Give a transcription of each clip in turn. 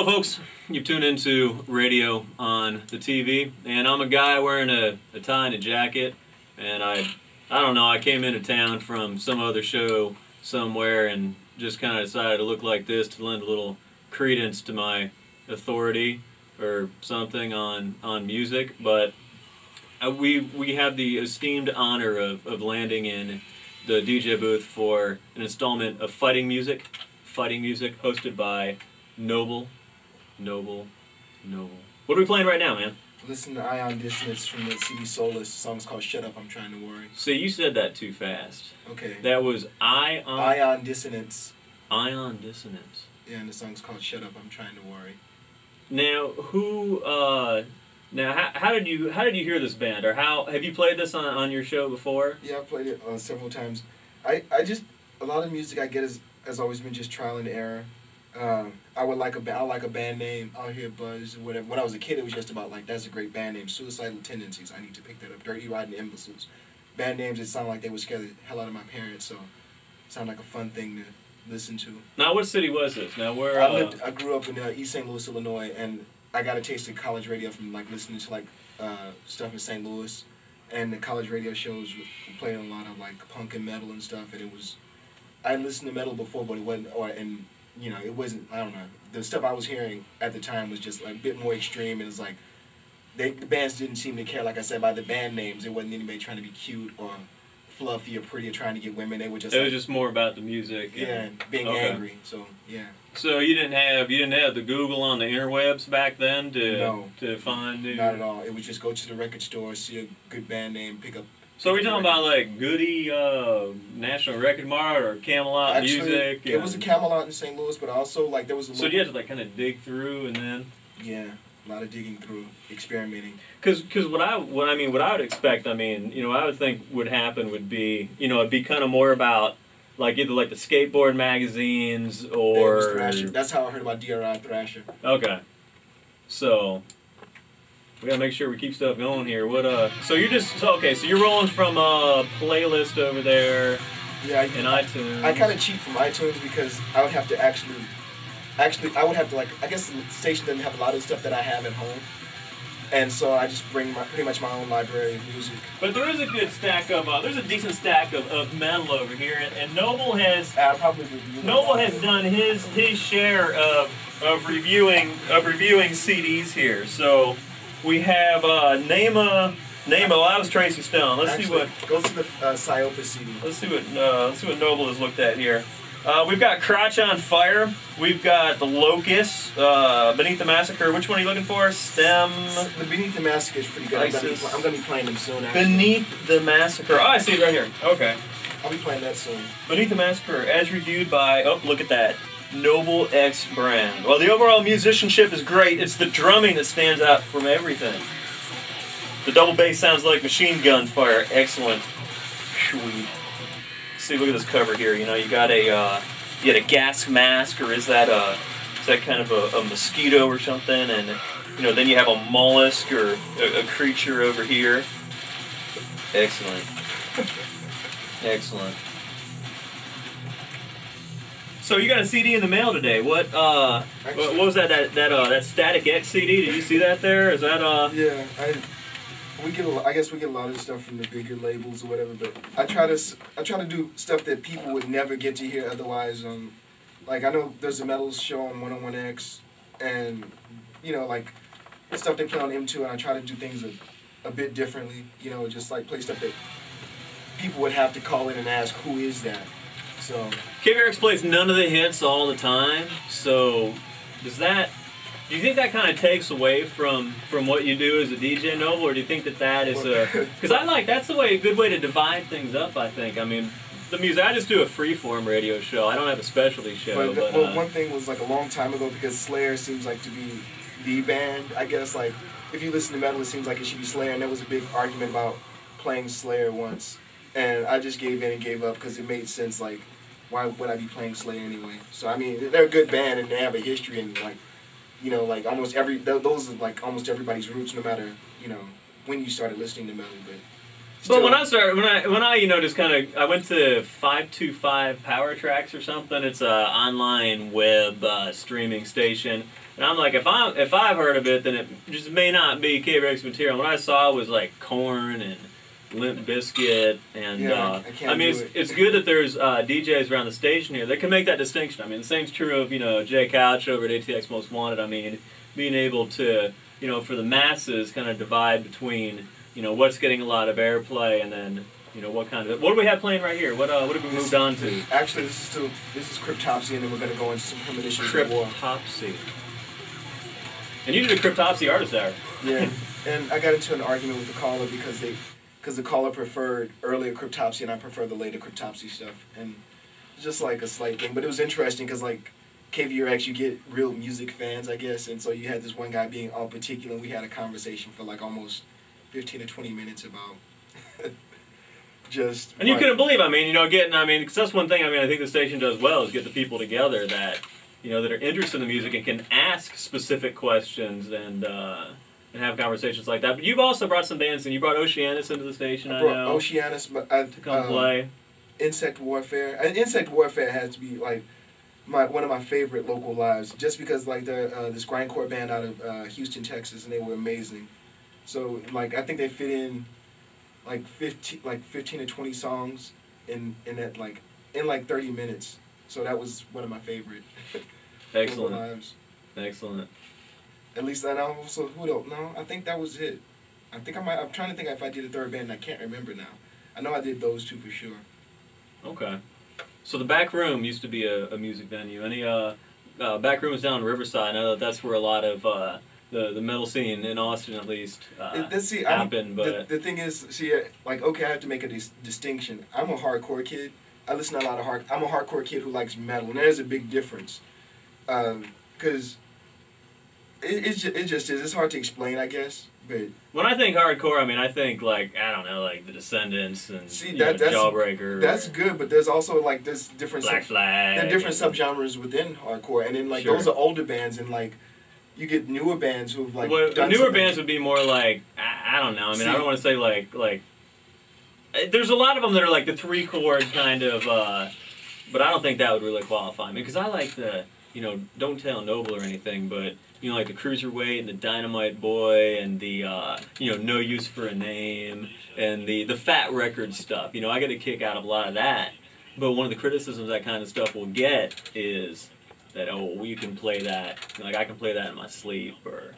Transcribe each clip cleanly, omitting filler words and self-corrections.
Hello folks, you've tuned into radio on the TV, and I'm a guy wearing a tie and a jacket, and I don't know, I came into town from some other show somewhere and just kind of decided to look like this to lend a little credence to my authority or something on music, but we have the esteemed honor of landing in the DJ booth for an installment of Fighting Music hosted by Noble. What are we playing right now, man? Listen to Ion Dissonance from the CD Soulless. The song's called Shut Up, I'm Trying to Worry. See, you said that too fast. Okay. That was Ion Dissonance. Ion Dissonance. Yeah, and the song's called Shut Up, I'm Trying to Worry. Now, how did you hear this band, or how have you played this on your show before? Yeah, I've played it several times. A lot of music I get has always been just trial and error. I like a band name. I'll hear Buzz or whatever. When I was a kid, it was just about like, that's a great band name. Suicidal Tendencies. I need to pick that up. Dirty Riding Imbeciles. Band names that sound like they would scare the hell out of my parents. So, it sounded like a fun thing to listen to. Now, what city was this? Now, where? I grew up in East St. Louis, Illinois, and I got a taste of college radio from like listening to like stuff in St. Louis, and the college radio shows were playing a lot of like punk and metal and stuff. And I listened to metal before, but it wasn't, it wasn't, I don't know. The stuff I was hearing at the time was just like a bit more extreme, and it's like, the bands didn't seem to care, like I said, by the band names. It wasn't anybody trying to be cute or fluffy or pretty or trying to get women. They were just was just more about the music. Yeah, being angry, so, yeah. So you didn't have the Google on the interwebs back then to find it? Not at all. It was just go to the record store, see a good band name, pick up. So are we talking about like Goody, National Record Mart, or Camelot Music? It was a Camelot in St. Louis, but also like there was a. So you had to like kind of dig through and then. Yeah, a lot of digging through, experimenting. Because what I would expect, I would think would happen would be, it'd be kind of more about like either like the skateboard magazines or. It was Thrasher. That's how I heard about DRI Thrasher. Okay. So. We gotta make sure we keep stuff going here. So you're rolling from a playlist over there. Yeah, in iTunes. I kind of cheat from iTunes because I would have to I guess the station doesn't have a lot of stuff that I have at home, and so I just bring pretty much my own library of music. But there is a good stack of there's a decent stack of metal over here, and Noble has done his share of reviewing CDs here. So. We have name a. That was Tracy Stone. Let's see what. Go to the Psyopa CD. Let's see what Noble has looked at here. We've got Crotch on Fire. We've got The Locust, Beneath the Massacre. Which one are you looking for? Stem. The Beneath the Massacre is pretty good. I'm gonna be playing them soon. Actually. Beneath the Massacre. Oh, I see it right here. Okay. I'll be playing that soon. Beneath the Massacre, as reviewed by. Oh, look at that. Noble X Brand. Well, the overall musicianship is great. It's the drumming that stands out from everything. The double bass sounds like machine gun fire. Excellent. Sweet. See, look at this cover here. You got a gas mask, or is that kind of a mosquito or something? And then you have a mollusk or a creature over here. Excellent. Excellent. So you got a CD in the mail today. What was that? That Static X CD? Did you see that there? Is that Yeah, I guess we get a lot of stuff from the bigger labels or whatever. But I try to do stuff that people would never get to hear otherwise. Like I know there's a metal show on 101X, and like the stuff they play on M2, and I try to do things a bit differently. Just like play stuff that people would have to call in and ask, who is that? So KVRX plays none of the hits all the time. So do you think that kind of takes away from what you do as a DJ, Noble, or do you think that is because that's a good way to divide things up, I think. I mean, the music, I just do a freeform radio show. I don't have a specialty show. But one thing was like a long time ago, because Slayer seems like to be the band, I guess. Like if you listen to metal, it seems like it should be Slayer, and there was a big argument about playing Slayer once, and I just gave in and gave up because it made sense. Like, why would I be playing Slayer anyway? So I mean, they're a good band and they have a history, and like, like those are like almost everybody's roots, no matter when you started listening to metal. But when I just I went to 525 Power Tracks or something. It's a online web streaming station. And I'm like, if I've heard of it, then it just may not be KVRX material. What I saw was like Korn and Limp Bizkit, and Yeah, I mean, it's good that there's DJs around the station here that can make that distinction. I mean, the same's true of Jay Couch over at ATX Most Wanted. I mean, being able to for the masses kind of divide between what's getting a lot of airplay, and then what do we have playing right here? What have we moved on to? Actually, this is Cryptopsy, and then we're gonna go into some premonitions of war. Cryptopsy. And you did a Cryptopsy artist hour. Yeah, and I got into an argument with the caller because the caller preferred earlier Cryptopsy and I prefer the later Cryptopsy stuff, and just like a slight thing. But it was interesting because like KVRX, you get real music fans, I guess, and so you had this one guy being all particular, and we had a conversation for like almost 15 to 20 minutes about just. And you couldn't believe, because that's one thing. I think the station does well is get the people together that that are interested in the music and can ask specific questions and have conversations like that. But you've also brought some bands, and you brought Oceanus into the station. I brought know. Oceanus, to come play. Insect Warfare. And Insect Warfare has to be like one of my favorite local lives, just because like they're this grindcore band out of Houston, Texas, and they were amazing. So like I think they fit in like 15 to 20 songs in 30 minutes. So that was one of my favorite. Excellent. Lives. Excellent. At least I know. So who don't know? I think that was it. I'm trying to think if I did a third band. And I can't remember now. I know I did those two for sure. Okay. So the Back Room used to be a music venue. Any Back Room is down in Riverside. I know that's where a lot of the metal scene in Austin, at least, happened. But the thing is, okay, I have to make a distinction. I'm a hardcore kid. I listen to a lot of I'm a hardcore kid who likes metal, and there's a big difference. Because it just is. It's hard to explain, I guess. But when I think hardcore, I think like the Descendants and Jawbreaker. That's good, but there's also like there's different Black Flag. There are different subgenres within hardcore, and then like those are older bands, and like you get newer bands who've like. Well, the newer bands would be more like I don't know. I don't want to say like. There's a lot of them that are like the 3-chord kind of, but I don't think that would really qualify me because I like the Don't Tell Noble or anything, but like the Cruiserweight and the Dynamite Boy and the No Use for a Name and the Fat Record stuff. I get a kick out of a lot of that. But one of the criticisms that kind of stuff will get is that you can play that, like I can play that in my sleep or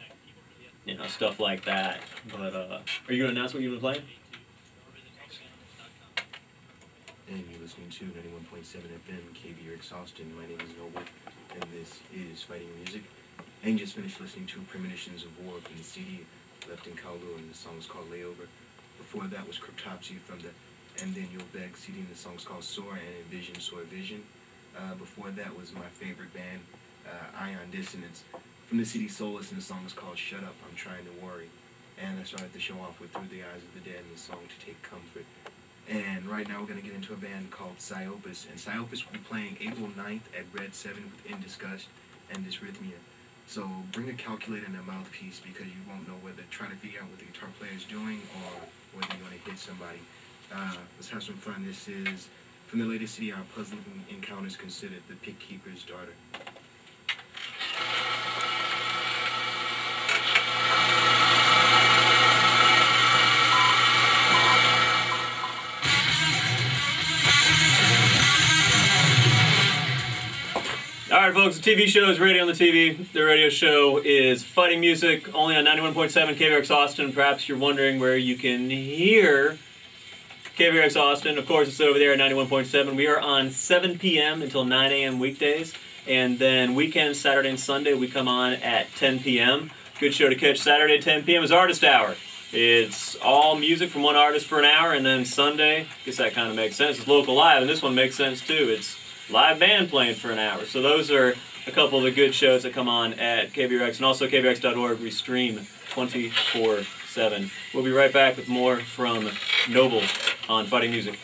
stuff like that. But are you gonna announce what you've been playing? And you're listening to 91.7 FM KVRX Austin. My name is Noble, and this is Fighting Music. And just finished listening to Premonitions of War from the CD Left in Kowloon, and the song is called Layover. Before that was Cryptopsy from the And Then You'll Beg CD, and the song's called Soar, and Envision, Soar Vision. Before that was my favorite band, Ion Dissonance, from the CD Soulless, and the song is called Shut Up, I'm Trying to Worry. And I started the show off with Through the Eyes of the Dead, and the song To Take Comfort. And right now we're going to get into a band called Psyopus. And Psyopus will be playing April 9th at Red 7 with In Disgust and Dysrhythmia. So bring a calculator and a mouthpiece because you won't know whether trying to figure out what the guitar player is doing or whether you're going to hit somebody. Let's have some fun. This is from the latest CD, Our Puzzling Encounters Considered, The Pig Keeper's Daughter. Alright folks, the TV show is Radio on the TV. The radio show is Fighting Music, only on 91.7 KVRX Austin. Perhaps you're wondering where you can hear KVRX Austin. Of course, it's over there at 91.7. We are on 7 p.m. until 9 a.m. weekdays. And then weekends, Saturday and Sunday, we come on at 10 p.m. Good show to catch. Saturday at 10 p.m. is Artist Hour. It's all music from one artist for an hour, and then Sunday, I guess that kind of makes sense. It's local live, and this one makes sense too. It's live band playing for an hour. So those are a couple of the good shows that come on at KVRX, and also KVRX.org. We stream 24/7. We'll be right back with more from Noble on Fighting Music.